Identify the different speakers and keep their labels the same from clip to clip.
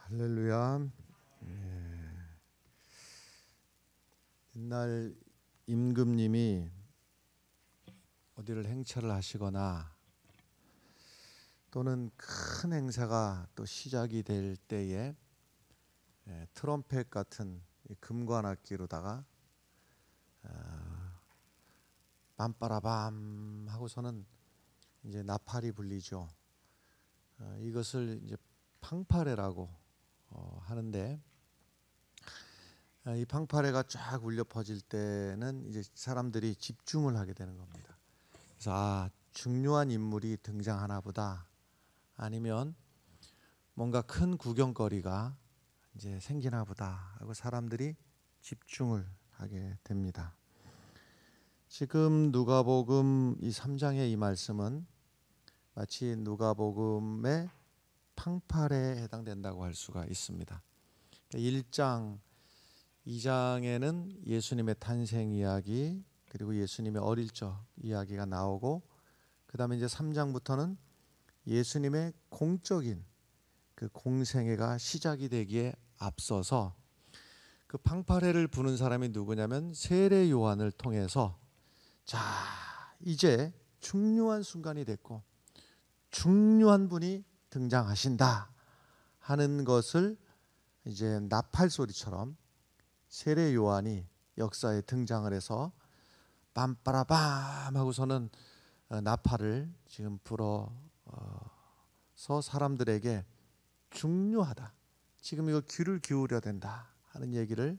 Speaker 1: 할렐루야. 옛날 임금님이 어디를 행차를 하시거나 또는 큰 행사가 또 시작이 될 때에 트럼펫 같은 금관악기로다가 빰빠라밤 하고서는 이제 나팔이 불리죠. 이것을 이제 팡파레라고 하는데, 이 팡파레가 쫙 울려 퍼질 때는 이제 사람들이 집중을 하게 되는 겁니다. 그래서 중요한 인물이 등장하나 보다, 아니면 뭔가 큰 구경거리가 이제 생기나 보다 하고 사람들이 집중을 하게 됩니다. 지금 누가복음 이 3장의 이 말씀은 마치 누가복음의 팡파레에 해당된다고 할 수가 있습니다. 1장, 2장에는 예수님의 탄생 이야기, 그리고 예수님의 어릴 적 이야기가 나오고, 그 다음에 이제 3장부터는 예수님의 공적인 그 공생애가 시작이 되기에 앞서서 그 팡파레를 부는 사람이 누구냐면 세례 요한을 통해서, 자, 이제 중요한 순간이 됐고 중요한 분이 등장하신다 하는 것을 이제 나팔 소리처럼 세례 요한이 역사에 등장을 해서 빰빠라밤 하고서는 나팔을 지금 불어서 사람들에게 중요하다, 지금 이거 귀를 기울여야 된다 하는 얘기를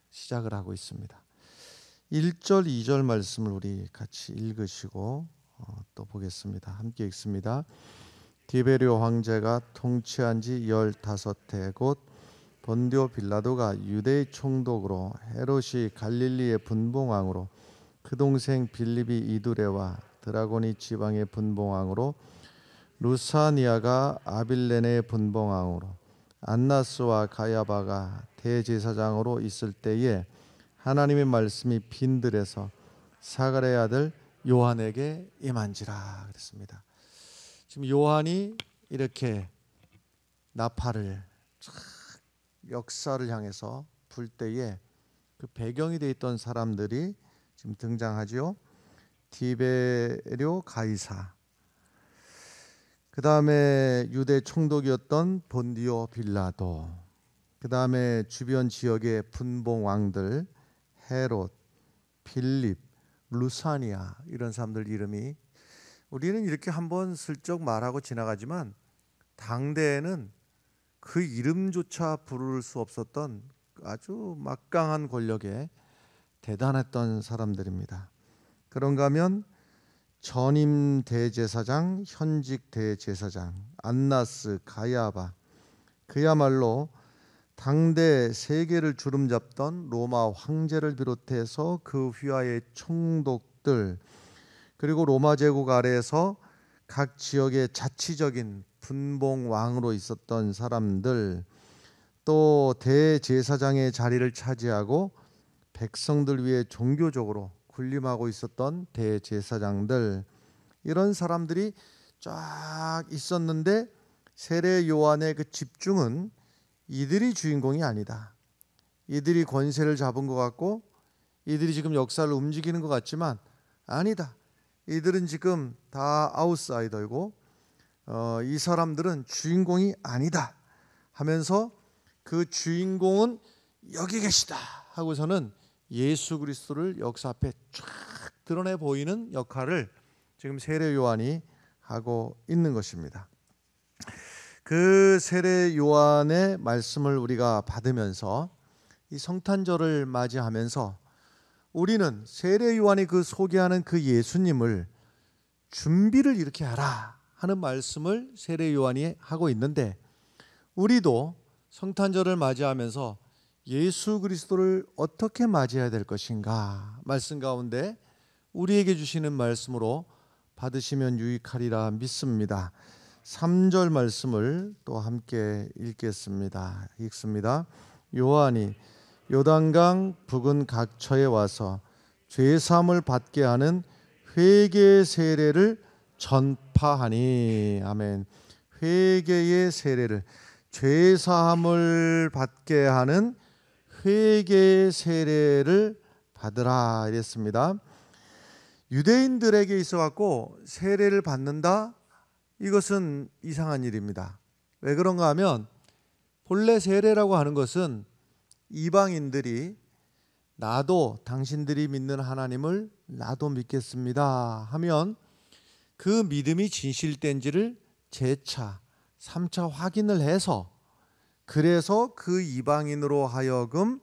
Speaker 1: 시작을 하고 있습니다. 1절 2절 말씀을 우리 같이 읽으시고 또 보겠습니다. 함께 읽습니다. 디베리오 황제가 통치한 지 15해 곧 본디오 빌라도가 유대의 총독으로, 헤롯이 갈릴리의 분봉왕으로, 그 동생 빌립이 이두레와 드라고니 지방의 분봉왕으로, 루사니아가 아빌레네의 분봉왕으로, 안나스와 가야바가 대제사장으로 있을 때에 하나님의 말씀이 빈들에서 사가랴의 아들 요한에게 임한지라 그랬습니다. 지금 요한이 이렇게 나팔을 역사를 향해서 불 때에 그 배경이 되어 있던 사람들이 지금 등장하죠. 디베리오 가이사, 그 다음에 유대 총독이었던 본디오 빌라도, 그 다음에 주변 지역의 분봉 왕들 헤롯, 빌립, 루사니아, 이런 사람들 이름이, 우리는 이렇게 한번 슬쩍 말하고 지나가지만 당대에는 그 이름조차 부를 수 없었던 아주 막강한 권력에 대단했던 사람들입니다. 그런가 하면 전임 대제사장, 현직 대제사장 안나스, 가야바, 그야말로 당대 세계를 주름잡던 로마 황제를 비롯해서 그 휘하의 총독들, 그리고 로마 제국 아래에서 각 지역의 자치적인 분봉왕으로 있었던 사람들, 또 대제사장의 자리를 차지하고 백성들 위해 종교적으로 군림하고 있었던 대제사장들, 이런 사람들이 쫙 있었는데 세례 요한의 그 집중은 이들이 주인공이 아니다. 이들이 권세를 잡은 것 같고 이들이 지금 역사를 움직이는 것 같지만 아니다. 이들은 지금 다 아웃사이더이고 이 사람들은 주인공이 아니다 하면서 그 주인공은 여기 계시다 하고서는 예수 그리스도를 역사 앞에 쫙 드러내 보이는 역할을 지금 세례 요한이 하고 있는 것입니다. 그 세례 요한의 말씀을 우리가 받으면서 이 성탄절을 맞이하면서 우리는 세례 요한이 그 소개하는 그 예수님을 준비를 이렇게 하라 하는 말씀을 세례 요한이 하고 있는데, 우리도 성탄절을 맞이하면서 예수 그리스도를 어떻게 맞이해야 될 것인가 말씀 가운데 우리에게 주시는 말씀으로 받으시면 유익하리라 믿습니다. 3절 말씀을 또 함께 읽겠습니다. 읽습니다. 요한이 요단강 부근 각처에 와서 죄사함을 받게 하는 회개 세례를 전파하니. 아멘. 회개의 세례를, 죄 사함을 받게 하는 회개의 세례를 받으라 이랬습니다. 유대인들에게 있어 갖고 세례를 받는다, 이것은 이상한 일입니다. 왜 그런가 하면 본래 세례라고 하는 것은 이방인들이 나도 당신들이 믿는 하나님을 나도 믿겠습니다 하면 그 믿음이 진실된지를 재차 3차 확인을 해서, 그래서 그 이방인으로 하여금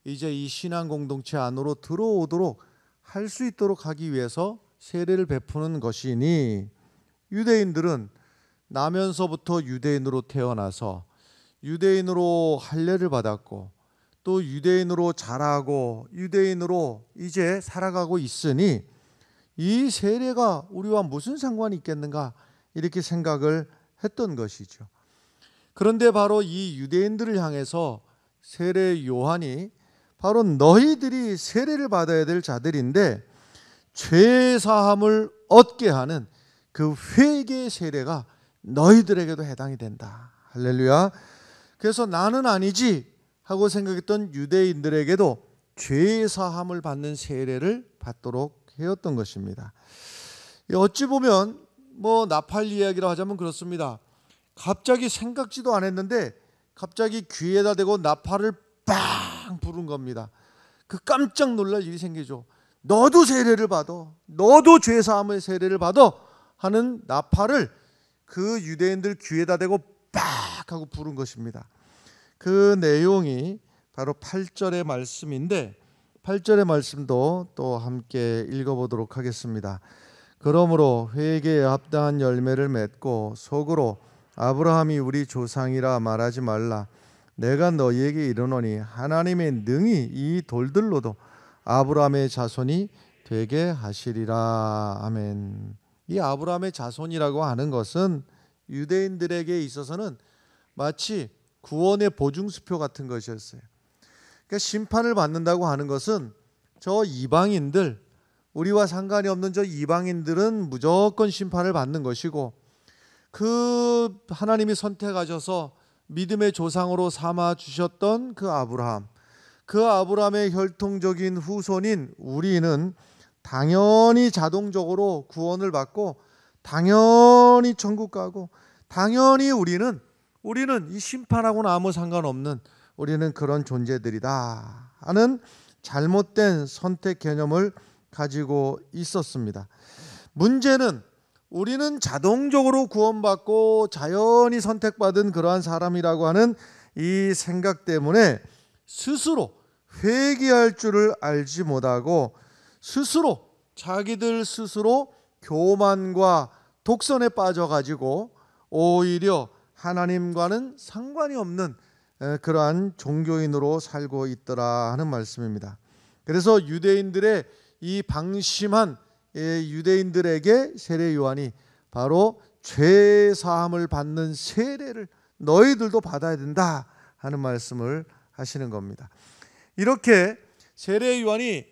Speaker 1: 이제 이 신앙 공동체 안으로 들어오도록 할 수 있도록 하기 위해서 세례를 베푸는 것이니, 유대인들은 나면서부터 유대인으로 태어나서 유대인으로 할례를 받았고 또 유대인으로 자라고 유대인으로 이제 살아가고 있으니 이 세례가 우리와 무슨 상관이 있겠는가, 이렇게 생각을 했던 것이죠. 그런데 바로 이 유대인들을 향해서 세례 요한이 바로 너희들이 세례를 받아야 될 자들인데 죄 사함을 얻게 하는 그 회개 세례가 너희들에게도 해당이 된다. 할렐루야. 그래서 나는 아니지 하고 생각했던 유대인들에게도 죄 사함을 받는 세례를 받도록 해왔던 것입니다. 어찌 보면 나팔 이야기로 하자면 그렇습니다. 갑자기 생각지도 않았는데 갑자기 귀에다 대고 나팔을 빵 부른 겁니다. 그 깜짝 놀랄 일이 생기죠. 너도 세례를 받아, 너도 죄 사함의 세례를 받아 하는 나팔을 그 유대인들 귀에다 대고 빡 하고 부른 것입니다. 그 내용이 바로 8절의 말씀인데 8절의 말씀도 또 함께 읽어보도록 하겠습니다. 그러므로 회개에 합당한 열매를 맺고 속으로 아브라함이 우리 조상이라 말하지 말라. 내가 너희에게 이르노니 하나님의 능히 이 돌들로도 아브라함의 자손이 되게 하시리라. 아멘. 이 아브라함의 자손이라고 하는 것은 유대인들에게 있어서는 마치 구원의 보증수표 같은 것이었어요. 그러니까 심판을 받는다고 하는 것은 저 이방인들, 우리와 상관이 없는 저 이방인들은 무조건 심판을 받는 것이고, 그 하나님이 선택하셔서 믿음의 조상으로 삼아 주셨던 그 아브라함의 혈통적인 후손인 우리는 당연히 자동적으로 구원을 받고 당연히 천국 가고 당연히 우리는 이 심판하고는 아무 상관없는 우리는 그런 존재들이다 하는 잘못된 선택 개념을 가지고 있었습니다. 문제는 우리는 자동적으로 구원받고 자연히 선택받은 그러한 사람이라고 하는 이 생각 때문에 스스로 회개할 줄을 알지 못하고 자기들 스스로 교만과 독선에 빠져가지고 오히려 하나님과는 상관이 없는 그러한 종교인으로 살고 있더라 하는 말씀입니다. 그래서 유대인들의 이 방심한 유대인들에게 세례 요한이 바로 죄 사함을 받는 세례를 너희들도 받아야 된다 하는 말씀을 하시는 겁니다. 이렇게 세례 요한이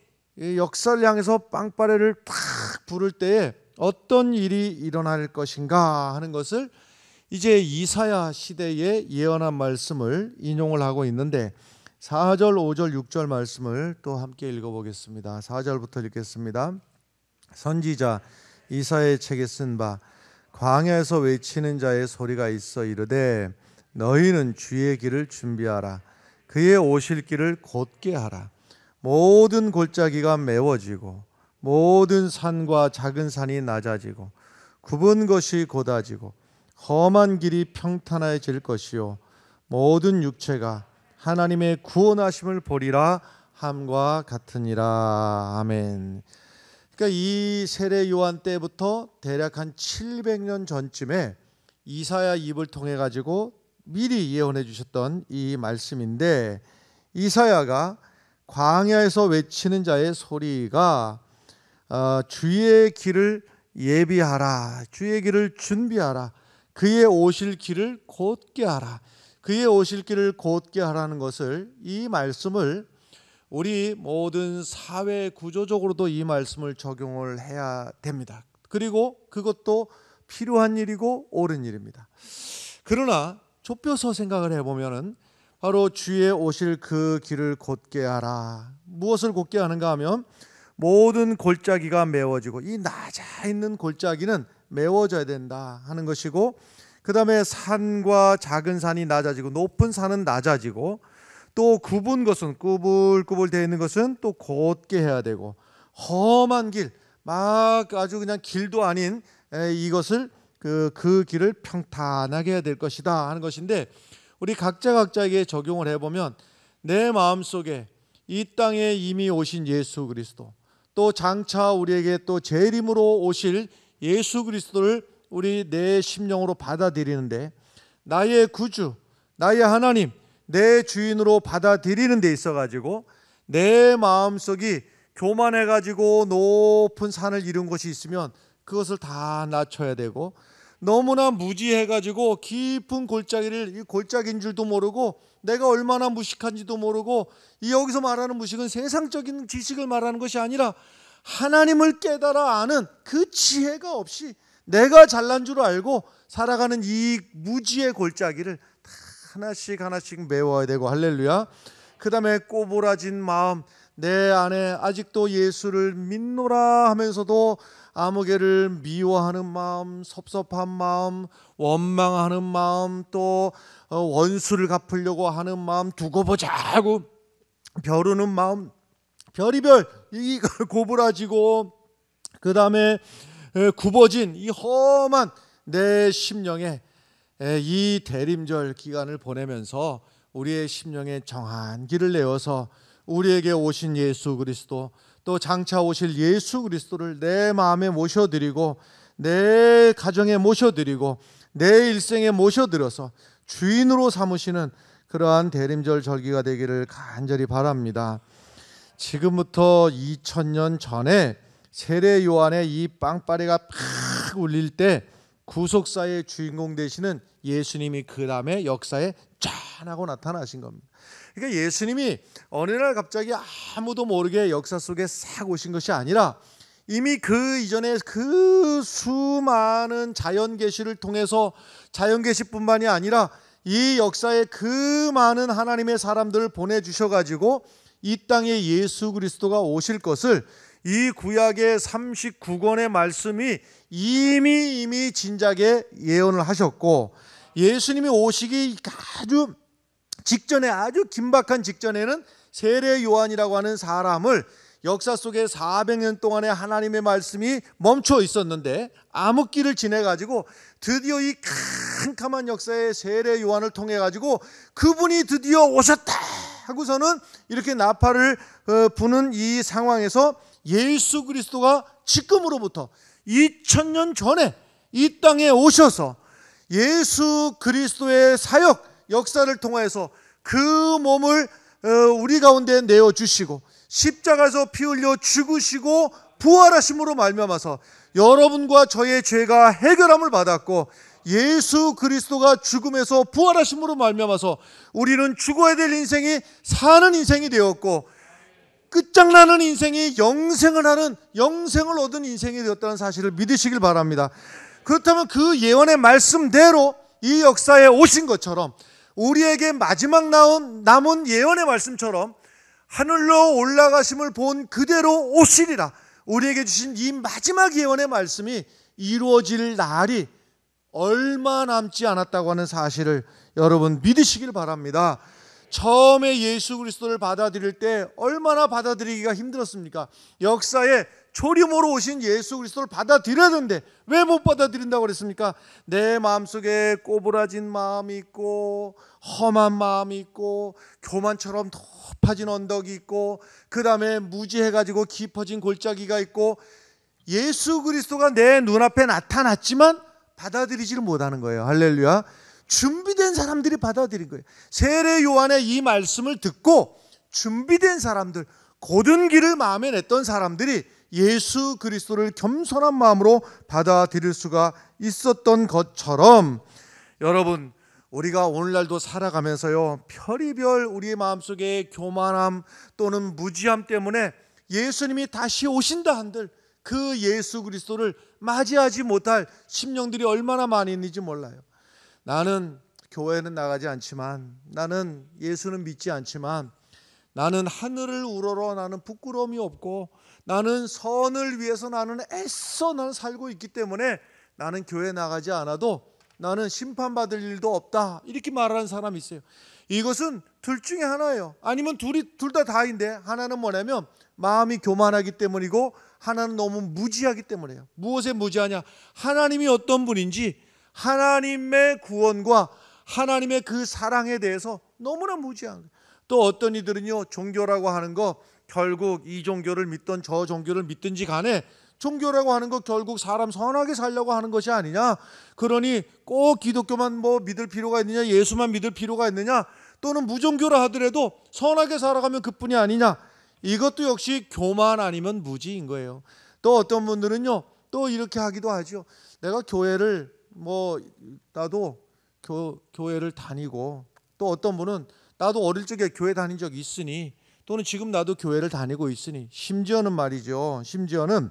Speaker 1: 역사를 향해서 빵빠레를 탁 부를 때에 어떤 일이 일어날 것인가 하는 것을 이제 이사야 시대에 예언한 말씀을 인용을 하고 있는데 4절, 5절, 6절 말씀을 또 함께 읽어보겠습니다. 4절부터 읽겠습니다. 선지자 이사야의 책에 쓴 바 광야에서 외치는 자의 소리가 있어 이르되 너희는 주의 길을 준비하라. 그의 오실 길을 곧게 하라. 모든 골짜기가 메워지고 모든 산과 작은 산이 낮아지고 굽은 것이 곧아지고 험한 길이 평탄해질 것이요 모든 육체가 하나님의 구원하심을 보리라 함과 같으니라. 아멘. 그러니까 이 세례 요한 때부터 대략 한 700년 전쯤에 이사야 입을 통해 가지고 미리 예언해 주셨던 이 말씀인데, 이사야가 광야에서 외치는 자의 소리가 주의 길을 예비하라, 주의 길을 준비하라, 그의 오실 길을 곧게 하라, 그의 오실 길을 곧게 하라는 것을, 이 말씀을 우리 모든 사회 구조적으로도 이 말씀을 적용을 해야 됩니다. 그리고 그것도 필요한 일이고 옳은 일입니다. 그러나 좁혀서 생각을 해보면은 바로 주의 오실 그 길을 곧게 하라. 무엇을 곧게 하는가 하면 모든 골짜기가 메워지고 이 낮아 있는 골짜기는 메워져야 된다 하는 것이고, 그 다음에 산과 작은 산이 낮아지고 높은 산은 낮아지고, 또 굽은 것은 꾸불꾸불 되어 있는 것은 또 곧게 해야 되고, 험한 길, 막 아주 그냥 길도 아닌 이것을 그 길을 평탄하게 해야 될 것이다 하는 것인데, 우리 각자에게 적용을 해보면 내 마음속에 이 땅에 이미 오신 예수 그리스도, 또 장차 우리에게 또 재림으로 오실 예수 그리스도를 우리 내 심령으로 받아들이는데, 나의 구주, 나의 하나님, 내 주인으로 받아들이는 데 있어가지고 내 마음속이 교만해가지고 높은 산을 이룬 것이 있으면 그것을 다 낮춰야 되고, 너무나 무지해가지고 깊은 골짜기를 이 골짜기인 줄도 모르고 내가 얼마나 무식한지도 모르고, 이 여기서 말하는 무식은 세상적인 지식을 말하는 것이 아니라 하나님을 깨달아 아는 그 지혜가 없이 내가 잘난 줄 알고 살아가는 이 무지의 골짜기를 다 하나씩 하나씩 메워야 되고, 할렐루야. 그 다음에 꼬부라진 마음, 내 안에 아직도 예수를 믿노라 하면서도 아무개를 미워하는 마음, 섭섭한 마음, 원망하는 마음, 또 원수를 갚으려고 하는 마음, 두고 보자고 벼르는 마음, 별이별 이걸 고부라지고, 그 다음에 굽어진 이 험한 내 심령에 이 대림절 기간을 보내면서 우리의 심령에 정한 길을 내어서 우리에게 오신 예수 그리스도, 또 장차 오실 예수 그리스도를 내 마음에 모셔드리고 내 가정에 모셔드리고 내 일생에 모셔들어서 주인으로 삼으시는 그러한 대림절 절기가 되기를 간절히 바랍니다. 지금부터 2000년 전에 세례 요한의 이 빵빠레가 팍 울릴 때 구속사의 주인공 되시는 예수님이 그 다음에 역사에 짠 하고 나타나신 겁니다. 그러니까 예수님이 어느 날 갑자기 아무도 모르게 역사 속에 싹 오신 것이 아니라 이미 그 이전에 그 수많은 자연 계시를 통해서, 자연 계시뿐만이 아니라 이 역사에 그 많은 하나님의 사람들을 보내주셔가지고 이 땅에 예수 그리스도가 오실 것을 이 구약의 39권의 말씀이 이미 진작에 예언을 하셨고, 예수님이 오시기 아주 직전에, 아주 긴박한 직전에는 세례 요한이라고 하는 사람을 역사 속에 400년 동안의 하나님의 말씀이 멈춰 있었는데 암흑기를 지내 가지고 드디어 이 캄캄한 역사의 세례 요한을 통해 가지고 그분이 드디어 오셨다 하고서는 이렇게 나팔을 부는 이 상황에서 예수 그리스도가 지금으로부터 2000년 전에 이 땅에 오셔서 예수 그리스도의 사역 역사를 통해서 그 몸을 우리 가운데 내어주시고 십자가에서 피 흘려 죽으시고 부활하심으로 말미암아서 여러분과 저의 죄가 해결함을 받았고, 예수 그리스도가 죽음에서 부활하심으로 말미암아서 우리는 죽어야 될 인생이 사는 인생이 되었고, 끝장나는 인생이 영생을 하는, 영생을 얻은 인생이 되었다는 사실을 믿으시길 바랍니다. 그렇다면 그 예언의 말씀대로 이 역사에 오신 것처럼 우리에게 마지막 남은 예언의 말씀처럼 하늘로 올라가심을 본 그대로 오시리라, 우리에게 주신 이 마지막 예언의 말씀이 이루어질 날이 얼마 남지 않았다고 하는 사실을 여러분 믿으시길 바랍니다. 처음에 예수 그리스도를 받아들일 때 얼마나 받아들이기가 힘들었습니까? 역사에 초림으로 오신 예수 그리스도를 받아들여야 되는데 왜 못 받아들인다고 그랬습니까? 내 마음속에 꼬부라진 마음이 있고 험한 마음이 있고 교만처럼 높아진 언덕이 있고 그 다음에 무지해가지고 깊어진 골짜기가 있고, 예수 그리스도가 내 눈앞에 나타났지만 받아들이지를 못하는 거예요. 할렐루야. 준비된 사람들이 받아들인 거예요. 세례 요한의 이 말씀을 듣고 준비된 사람들, 곧은 길을 마음에 냈던 사람들이 예수 그리스도를 겸손한 마음으로 받아들일 수가 있었던 것처럼, 여러분 우리가 오늘날도 살아가면서요, 별의별 우리의 마음속에 교만함 또는 무지함 때문에 예수님이 다시 오신다 한들 그 예수 그리스도를 맞이하지 못할 심령들이 얼마나 많이 있는지 몰라요. 나는 교회는 나가지 않지만, 나는 예수는 믿지 않지만, 나는 하늘을 우러러 나는 부끄러움이 없고, 나는 선을 위해서 나는 애써 나는 살고 있기 때문에 나는 교회 나가지 않아도 나는 심판받을 일도 없다, 이렇게 말하는 사람이 있어요. 이것은 둘 중에 하나예요. 아니면 둘 다 다인데, 하나는 뭐냐면 마음이 교만하기 때문이고, 하나는 너무 무지하기 때문이에요. 무엇에 무지하냐? 하나님이 어떤 분인지, 하나님의 구원과 하나님의 그 사랑에 대해서 너무나 무지한 거예요. 또 어떤 이들은요, 종교라고 하는 거 결국 이 종교를 믿던 저 종교를 믿든지 간에 종교라고 하는 거 결국 사람 선하게 살려고 하는 것이 아니냐, 그러니 꼭 기독교만 뭐 믿을 필요가 있느냐, 예수만 믿을 필요가 있느냐, 또는 무종교라 하더라도 선하게 살아가면 그뿐이 아니냐, 이것도 역시 교만 아니면 무지인 거예요. 또 어떤 분들은요, 또 이렇게 하기도 하죠. 내가 교회를 나도 교회를 다니고, 또 어떤 분은 나도 어릴 적에 교회 다닌 적이 있으니, 또는 지금 나도 교회를 다니고 있으니, 심지어는 말이죠, 심지어는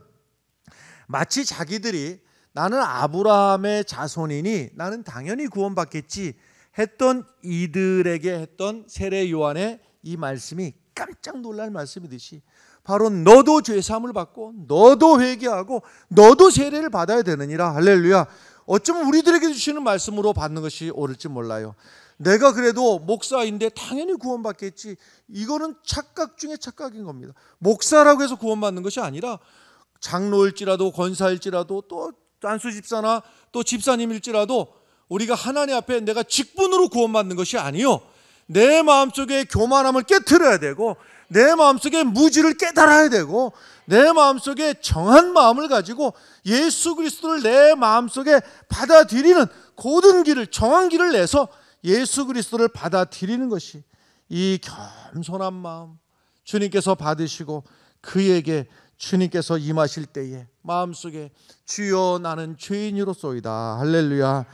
Speaker 1: 마치 자기들이 나는 아브라함의 자손이니 나는 당연히 구원받겠지 했던 이들에게 했던 세례 요한의 이 말씀이 깜짝 놀랄 말씀이듯이, 바로 너도 죄사함을 받고 너도 회개하고 너도 세례를 받아야 되느니라. 할렐루야. 어쩌면 우리들에게 주시는 말씀으로 받는 것이 옳을지 몰라요. 내가 그래도 목사인데 당연히 구원받겠지, 이거는 착각 중에 착각인 겁니다. 목사라고 해서 구원받는 것이 아니라 장로일지라도 권사일지라도 또 안수 집사나 또 집사님일지라도 우리가 하나님 앞에 내가 직분으로 구원받는 것이 아니요, 내 마음속에 교만함을 깨트려야 되고, 내 마음속에 무지를 깨달아야 되고, 내 마음속에 정한 마음을 가지고 예수 그리스도를 내 마음속에 받아들이는 고든 길을, 정한 길을 내서 예수 그리스도를 받아들이는 것이, 이 겸손한 마음 주님께서 받으시고 그에게 주님께서 임하실 때에 마음속에 주여 나는 죄인이로소이다. 할렐루야.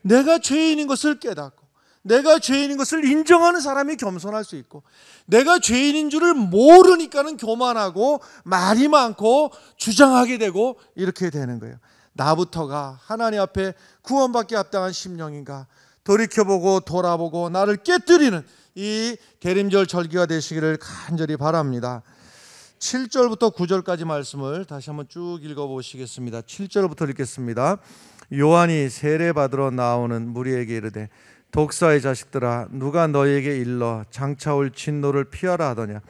Speaker 1: 내가 죄인인 것을 깨닫고 내가 죄인인 것을 인정하는 사람이 겸손할 수 있고, 내가 죄인인 줄을 모르니까는 교만하고 말이 많고 주장하게 되고 이렇게 되는 거예요. 나부터가 하나님 앞에 구원받기 합당한 심령인가 돌이켜보고 돌아보고 나를 깨뜨리는 이 대림절 절기가 되시기를 간절히 바랍니다. 7절부터 9절까지 말씀을 다시 한번 쭉 읽어보시겠습니다. 7절부터 읽겠습니다. 요한이 세례받으러 나오는 무리에게 이르되 독사의 자식들아, 누가 너희에게 일러 장차 올 진노를 피하라 하더냐.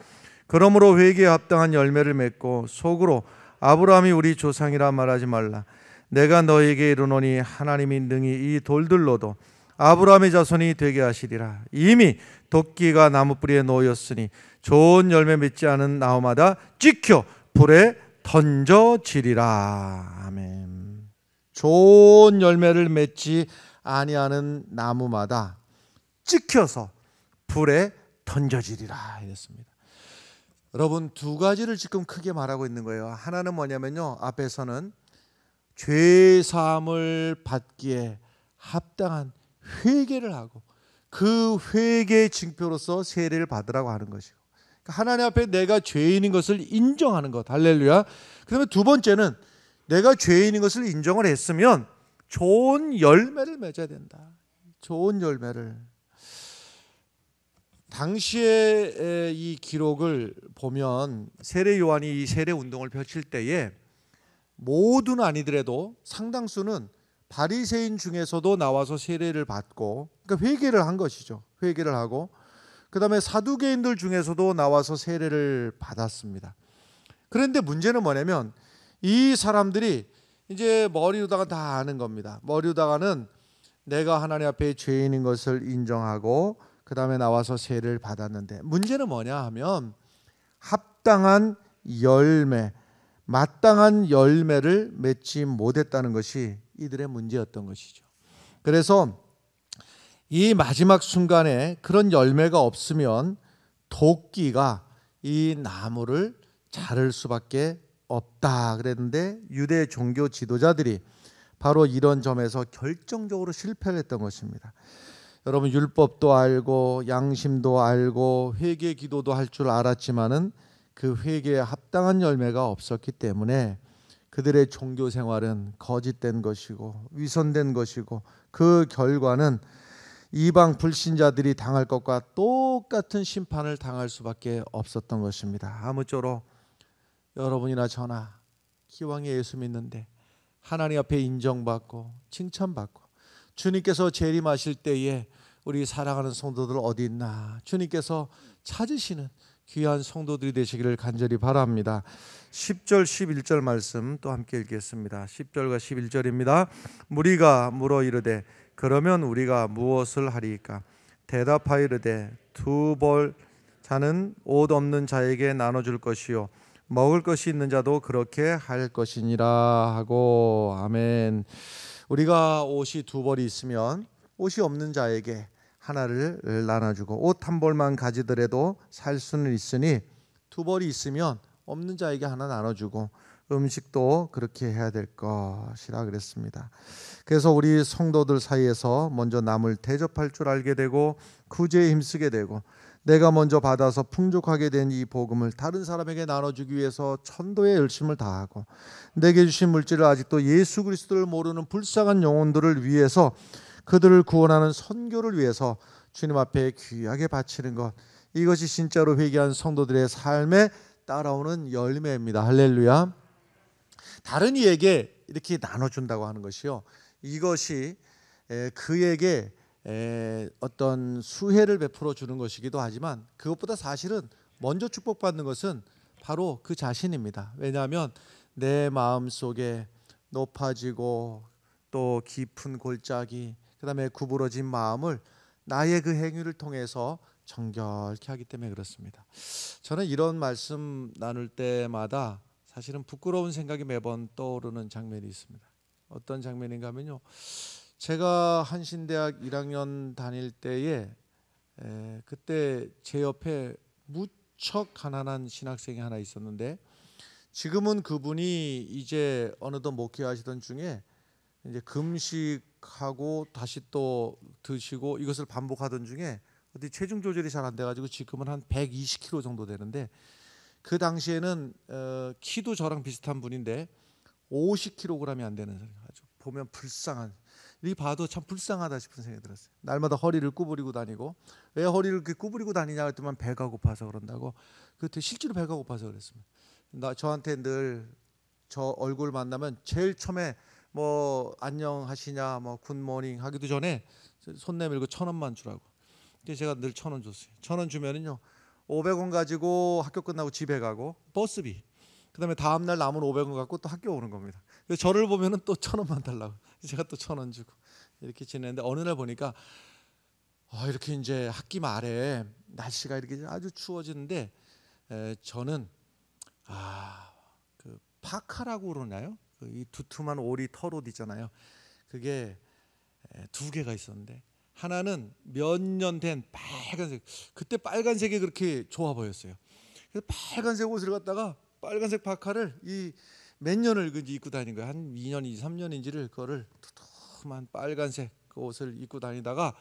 Speaker 1: 그러므로 회개에 합당한 열매를 맺고 속으로 아브라함이 우리 조상이라 말하지 말라. 내가 너희에게 이르노니 하나님이 능히 이 돌들로도 아브라함의 자손이 되게 하시리라. 이미 도끼가 나무뿌리에 놓였으니 좋은 열매 맺지 않은 나무마다 찍혀 불에 던져지리라. 아멘. 좋은 열매를 맺지 아니하는 나무마다 찍혀서 불에 던져지리라 이랬습니다. 여러분, 두 가지를 지금 크게 말하고 있는 거예요. 하나는 뭐냐면요, 앞에서는 죄 사함을 받기에 합당한 회개를 하고 그 회개의 징표로서 세례를 받으라고 하는 것이고, 하나님 앞에 내가 죄인인 것을 인정하는 것. 할렐루야. 그다음에 두 번째는 내가 죄인인 것을 인정을 했으면 좋은 열매를 맺어야 된다. 좋은 열매를. 당시에 이 기록을 보면 세례 요한이 이 세례 운동을 펼칠 때에 모두는 아니더라도 상당수는 바리새인 중에서도 나와서 세례를 받고, 그러니까 회개를 한 것이죠. 회개를 하고, 그 다음에 사두개인들 중에서도 나와서 세례를 받았습니다. 그런데 문제는 뭐냐면 이 사람들이 이제 머리로다가 다 아는 겁니다. 머리로다가는 내가 하나님 앞에 죄인인 것을 인정하고 그 다음에 나와서 세례를 받았는데, 문제는 뭐냐 하면 합당한 열매, 마땅한 열매를 맺지 못했다는 것이 이들의 문제였던 것이죠. 그래서 이 마지막 순간에 그런 열매가 없으면 도끼가 이 나무를 자를 수밖에 없다 그랬는데, 유대 종교 지도자들이 바로 이런 점에서 결정적으로 실패를 했던 것입니다. 여러분, 율법도 알고 양심도 알고 회개 기도도 할 줄 알았지만은 그 회개에 합당한 열매가 없었기 때문에 그들의 종교 생활은 거짓된 것이고 위선된 것이고 그 결과는 이방 불신자들이 당할 것과 똑같은 심판을 당할 수밖에 없었던 것입니다. 아무쪼록 여러분이나 저나 기왕에 예수 믿는데 하나님 앞에 인정받고 칭찬받고 주님께서 재림하실 때에 우리 사랑하는 성도들 어디 있나 주님께서 찾으시는 귀한 성도들이 되시기를 간절히 바랍니다. 10절 11절 말씀 또 함께 읽겠습니다. 10절과 11절입니다. 무리가 물어 이르되 그러면 우리가 무엇을 하리이까? 대답하이르되 두 벌 자는 옷 없는 자에게 나눠줄 것이요 먹을 것이 있는 자도 그렇게 할 것이니라 하고. 아멘. 우리가 옷이 두 벌이 있으면 옷이 없는 자에게 하나를 나눠주고 옷 한 벌만 가지더라도 살 수는 있으니 두 벌이 있으면 없는 자에게 하나 나눠주고 음식도 그렇게 해야 될 것이라 그랬습니다. 그래서 우리 성도들 사이에서 먼저 남을 대접할 줄 알게 되고 구제에 힘쓰게 되고 내가 먼저 받아서 풍족하게 된 이 복음을 다른 사람에게 나눠주기 위해서 천도의 열심을 다하고 내게 주신 물질을 아직도 예수 그리스도를 모르는 불쌍한 영혼들을 위해서 그들을 구원하는 선교를 위해서 주님 앞에 귀하게 바치는 것, 이것이 진짜로 회개한 성도들의 삶에 따라오는 열매입니다. 할렐루야. 다른 이에게 이렇게 나눠준다고 하는 것이요, 이것이 그에게 어떤 수혜를 베풀어 주는 것이기도 하지만 그것보다 사실은 먼저 축복받는 것은 바로 그 자신입니다. 왜냐하면 내 마음속에 높아지고 또 깊은 골짜기, 그 다음에 구부러진 마음을 나의 그 행위를 통해서 정결케 하기 때문에 그렇습니다. 저는 이런 말씀 나눌 때마다 사실은 부끄러운 생각이 매번 떠오르는 장면이 있습니다. 어떤 장면인가 하면요, 제가 한신대학 1학년 다닐 때에 그때 제 옆에 무척 가난한 신학생이 하나 있었는데 지금은 그분이 이제 어느덧 목회하시던 중에 이제 금식하고 다시 또 드시고 이것을 반복하던 중에 어디 체중 조절이 잘 안 돼가지고 지금은 한 120kg 정도 되는데 그 당시에는 키도 저랑 비슷한 분인데 50kg이 안 되는, 아주 보면 불쌍한, 이 봐도 참 불쌍하다 싶은 생각이 들었어요. 날마다 허리를 구부리고 다니고, 왜 허리를 이렇게 구부리고 다니냐 했더니 배가 고파서 그런다고. 그때 실제로 배가 고파서 그랬습니다. 저한테 늘 저 얼굴 만나면 제일 처음에 뭐 안녕하시냐, 뭐 굿모닝 하기도 전에 손 내밀고 1,000원만 주라고. 근데 제가 늘 1,000원 줬어요. 1,000원 주면은요 500원 가지고 학교 끝나고 집에 가고 버스비, 그다음에 다음 날 남은 500원 갖고 또 학교 오는 겁니다. 그래서 저를 보면은 또 1,000원만 달라고. 제가 또 1,000원 주고 이렇게 지내는데 어느 날 보니까 이렇게 이제 학기 말에 날씨가 이렇게 아주 추워지는데 저는 그 파카라고 그러나요? 이 두툼한 오리 털옷 있잖아요. 그게 두 개가 있었는데 하나는 몇 년 된 빨간색, 그때 빨간색이 그렇게 좋아 보였어요. 그래서 빨간색 옷을 갖다가 빨간색 파카를 이 몇 년을 입고 다닌 거예요. 한 2년인지 3년인지를 그거를 두툼한 빨간색 그 옷을 입고 다니다가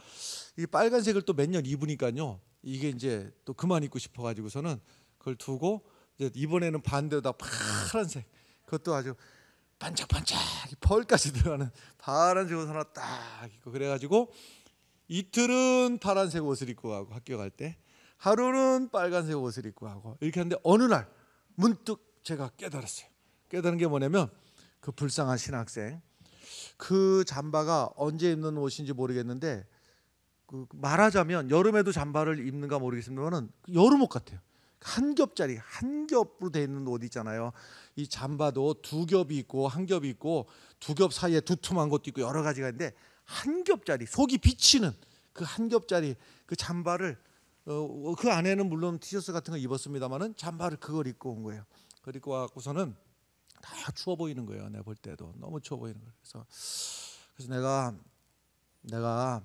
Speaker 1: 이 빨간색을 또 몇 년 입으니까요, 이게 이제 또 그만 입고 싶어가지고서는 그걸 두고 이제 이번에는 반대로다 파란색, 그것도 아주 반짝반짝 펄까지 들어가는 파란색 옷 하나 딱 입고, 그래가지고 이틀은 파란색 옷을 입고 가고 학교 갈 때, 하루는 빨간색 옷을 입고 가고 이렇게 하는데 어느 날 문득 제가 깨달았어요. 깨달은 게 뭐냐면 그 불쌍한 신학생, 그 잠바가 언제 입는 옷인지 모르겠는데 그 말하자면 여름에도 잠바를 입는가 모르겠습니다만은 여름 옷 같아요. 한 겹짜리, 한 겹으로 돼 있는 옷 있잖아요. 이 잠바도 두 겹이 있고 한 겹이 있고 두 겹 사이에 두툼한 것도 있고 여러 가지가 있는데 한 겹짜리, 속이 비치는 그 한 겹짜리 그 잠바를 그 안에는 물론 티셔츠 같은 거 입었습니다만은 잠바를 그걸 입고 온 거예요. 그걸 입고 와갖고서는 다 추워 보이는 거예요. 내가 볼 때도 너무 추워 보이는 거예요. 그래서 내가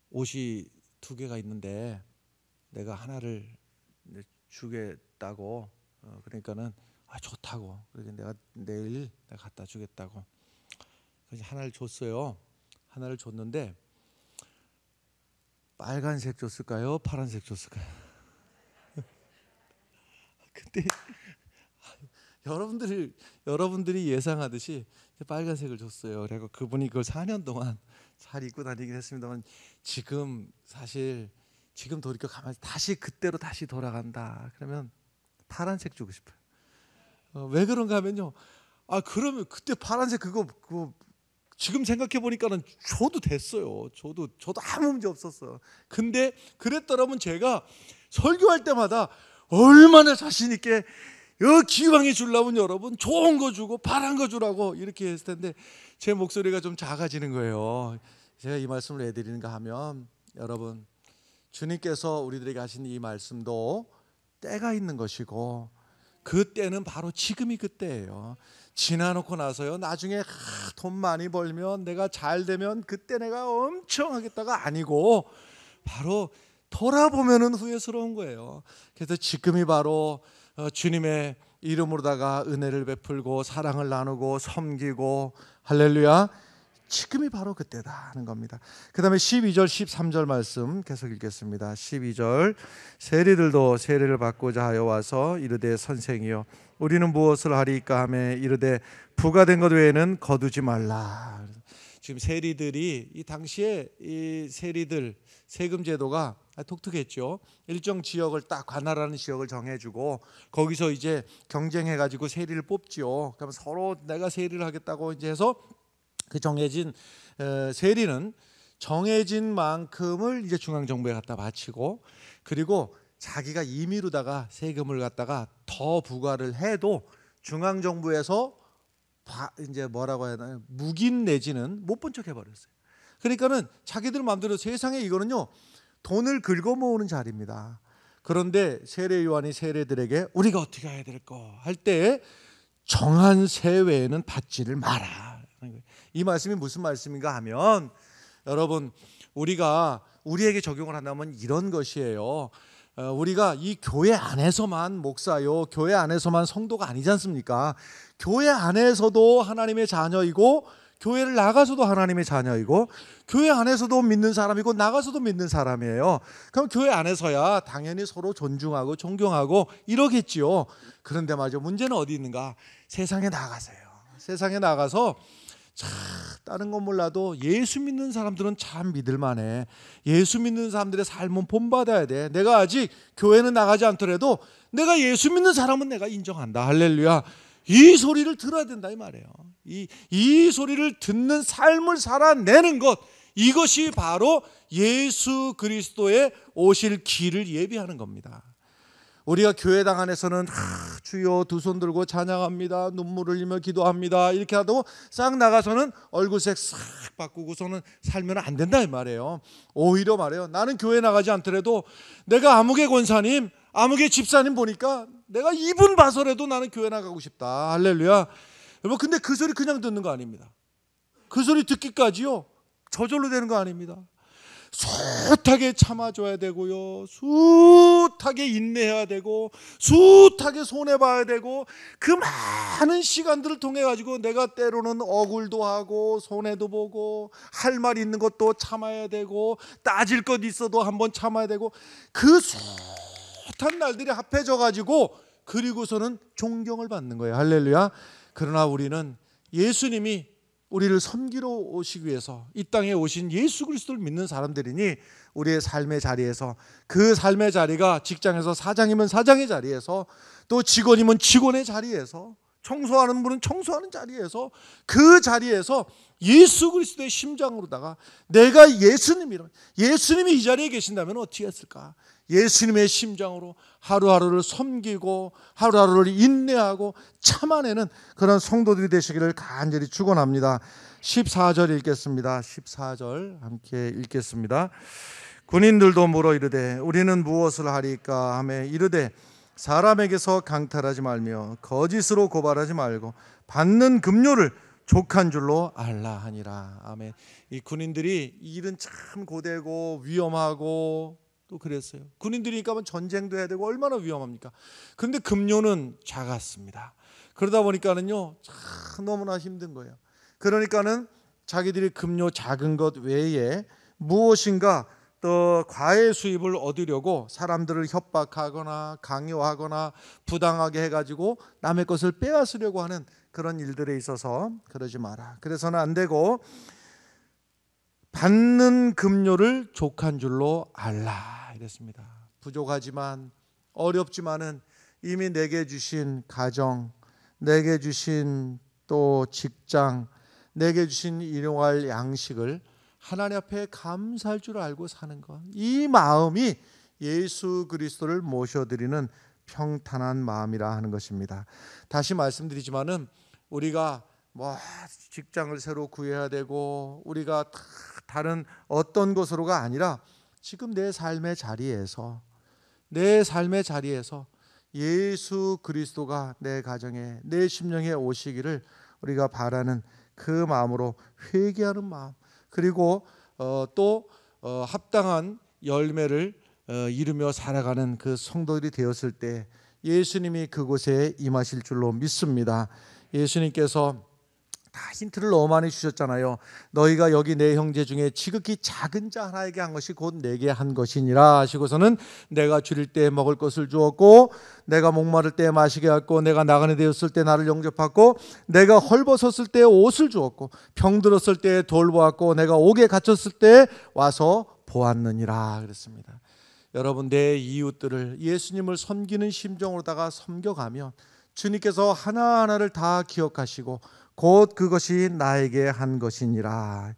Speaker 1: 옷이 두 개가 있는데 내가 하나를 주겠다고, 그러니까는 좋다고, 그래서 내가 내일 내가 갖다 주겠다고 그래서 하나를 줬어요. 하나를 줬는데 빨간색 줬을까요? 파란색 줬을까요? 근데 여러분들이 예상하듯이 빨간색을 줬어요. 그리고 그분이 그걸 4년 동안 잘 입고 다니긴 했습니다만 지금 돌이켜 가만히 다시 그때로 다시 돌아간다 그러면 파란색 주고 싶어요. 왜 그런가 하면요. 그러면 그때 파란색 그거 지금 생각해 보니까는 줘도 됐어요. 저도 아무 문제 없었어요. 근데 그랬더라면 제가 설교할 때마다 얼마나 자신 있게 기왕에 주려면 여러분 좋은 거 주고 파란 거 주라고 이렇게 했을 텐데 제 목소리가 좀 작아지는 거예요. 제가 이 말씀을 왜 드리는가 하면 여러분 주님께서 우리들에게 하신 이 말씀도 때가 있는 것이고 그 때는 바로 지금이 그때예요. 지나놓고 나서요 나중에 돈 많이 벌면 내가 잘 되면 그때 내가 엄청 하겠다가 아니고 바로 돌아보면은 후회스러운 거예요. 그래서 지금이 바로 주님의 이름으로다가 은혜를 베풀고 사랑을 나누고 섬기고 할렐루야 지금이 바로 그때다 하는 겁니다. 그 다음에 12절 13절 말씀 계속 읽겠습니다. 12절 세리들도 세례를 받고자 하여 와서 이르되 선생이여 우리는 무엇을 하리까 하며 이르되 부과된 것 외에는 거두지 말라. 지금 세리들이 이 당시에 이 세리들 세금 제도가 독특했죠. 일정 지역을 딱 관할하는 지역을 정해주고 거기서 이제 경쟁해가지고 세리를 뽑지요. 그럼 서로 내가 세리를 하겠다고 이제 해서 그 정해진 세리는 정해진 만큼을 이제 중앙정부에 갖다 바치고 그리고 자기가 임의로다가 세금을 갖다가 더 부과를 해도 중앙정부에서 이제 뭐라고 해야 되나요? 묵인 내지는 못 본 척 해버렸어요. 그러니까는 자기들 마음대로 세상에 이거는요 돈을 긁어 모으는 자리입니다. 그런데 세례 요한이 세례들에게 우리가 어떻게 해야 될 거 할 때 정한 세 외에는 받지를 마라. 이 말씀이 무슨 말씀인가 하면 여러분 우리에게 적용을 한다면 이런 것이에요. 우리가 이 교회 안에서만 목사요 교회 안에서만 성도가 아니지 않습니까? 교회 안에서도 하나님의 자녀이고 교회를 나가서도 하나님의 자녀이고 교회 안에서도 믿는 사람이고 나가서도 믿는 사람이에요. 그럼 교회 안에서야 당연히 서로 존중하고 존경하고 이러겠지요. 그런데 말이죠. 문제는 어디 있는가? 세상에 나가서요. 세상에 나가서 다른 건 몰라도 예수 믿는 사람들은 참 믿을만해. 예수 믿는 사람들의 삶은 본받아야 돼. 내가 아직 교회는 나가지 않더라도 내가 예수 믿는 사람은 내가 인정한다. 할렐루야. 이 소리를 들어야 된다 이 말이에요. 이 소리를 듣는 삶을 살아내는 것, 이것이 바로 예수 그리스도의 오실 길을 예비하는 겁니다. 우리가 교회당 안에서는 주여 두 손 들고 찬양합니다, 눈물을 흘리며 기도합니다 이렇게 하고 싹 나가서는 얼굴색 싹 바꾸고서는 살면 안 된다 이 말이에요. 오히려 말해요. 나는 교회 나가지 않더라도 내가 아무개 권사님 아무개 집사님 보니까 내가 이분 봐서라도 나는 교회 나가고 싶다. 할렐루야. 여러분 근데 그 소리 그냥 듣는 거 아닙니다. 그 소리 듣기까지요 저절로 되는 거 아닙니다. 숱하게 참아줘야 되고요, 숱하게 인내해야 되고, 숱하게 손해봐야 되고, 그 많은 시간들을 통해 가지고 내가 때로는 억울도 하고 손해도 보고 할 말 있는 것도 참아야 되고 따질 것 있어도 한번 참아야 되고, 그 숱한 날들이 합해져 가지고 그리고서는 존경을 받는 거예요. 할렐루야. 그러나 우리는 예수님이 우리를 섬기러 오시기 위해서 이 땅에 오신 예수 그리스도를 믿는 사람들이니 우리의 삶의 자리에서, 그 삶의 자리가 직장에서 사장이면 사장의 자리에서, 또 직원이면 직원의 자리에서, 청소하는 분은 청소하는 자리에서, 그 자리에서 예수 그리스도의 심장으로다가 내가 예수님이 이 자리에 계신다면 어떻게 했을까? 예수님의 심장으로 하루하루를 섬기고 하루하루를 인내하고 참아내는 그런 성도들이 되시기를 간절히 축원합니다. 14절 읽겠습니다. 14절 함께 읽겠습니다. 군인들도 물어 이르되 우리는 무엇을 하리까 하며 이르되 사람에게서 강탈하지 말며 거짓으로 고발하지 말고 받는 급료를 족한 줄로 알라 하니라. 아멘. 이 군인들이 이 일은 참 고되고 위험하고 또 그랬어요. 군인들이니까 전쟁도 해야 되고 얼마나 위험합니까? 그런데 급료는 작았습니다. 그러다 보니까는요 참 너무나 힘든 거예요. 그러니까는 자기들이 급료 작은 것 외에 무엇인가 또 과외 수입을 얻으려고 사람들을 협박하거나 강요하거나 부당하게 해가지고 남의 것을 빼앗으려고 하는 그런 일들에 있어서 그러지 마라. 그래서는 안 되고 받는 급료를 족한 줄로 알라 이랬습니다. 부족하지만 어렵지만은 이미 내게 주신 가정, 내게 주신 또 직장, 내게 주신 일용할 양식을 하나님 앞에 감사할 줄 알고 사는 것, 이 마음이 예수 그리스도를 모셔드리는 평탄한 마음이라 하는 것입니다. 다시 말씀드리지만은 우리가 뭐 직장을 새로 구해야 되고 우리가 다른 어떤 곳으로가 아니라 지금 내 삶의 자리에서 예수 그리스도가 내 가정에 내 심령에 오시기를 우리가 바라는 그 마음으로 회개하는 마음, 그리고 또 합당한 열매를 이루며 살아가는 그 성도들이 되었을 때 예수님이 그곳에 임하실 줄로 믿습니다. 예수님께서 다 힌트를 너무 많이 주셨잖아요. 너희가 여기 내 형제 중에 지극히 작은 자 하나에게 한 것이 곧 내게 한 것이니라 하시고서는 내가 줄일 때 먹을 것을 주었고 내가 목마를 때 마시게 하고 내가 나가는 되었을 때 나를 영접하고 내가 헐벗었을 때 옷을 주었고 병들었을 때 돌보았고 내가 옥에 갇혔을 때 와서 보았느니라 그랬습니다. 여러분, 내 이웃들을 예수님을 섬기는 심정으로다가 섬겨가면 주님께서 하나하나를 다 기억하시고 곧 그것이 나에게 한 것이니라.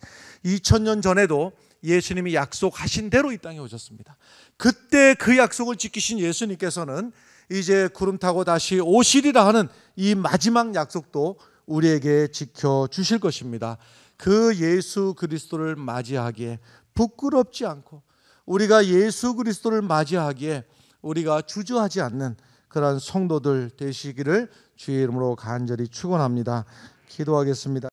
Speaker 1: 2000년 전에도 예수님이 약속하신 대로 이 땅에 오셨습니다. 그때 그 약속을 지키신 예수님께서는 이제 구름 타고 다시 오시리라 하는 이 마지막 약속도 우리에게 지켜주실 것입니다. 그 예수 그리스도를 맞이하기에 부끄럽지 않고 우리가 예수 그리스도를 맞이하기에 우리가 주저하지 않는 그런 성도들 되시기를 주의 이름으로 간절히 축원합니다. 기도하겠습니다.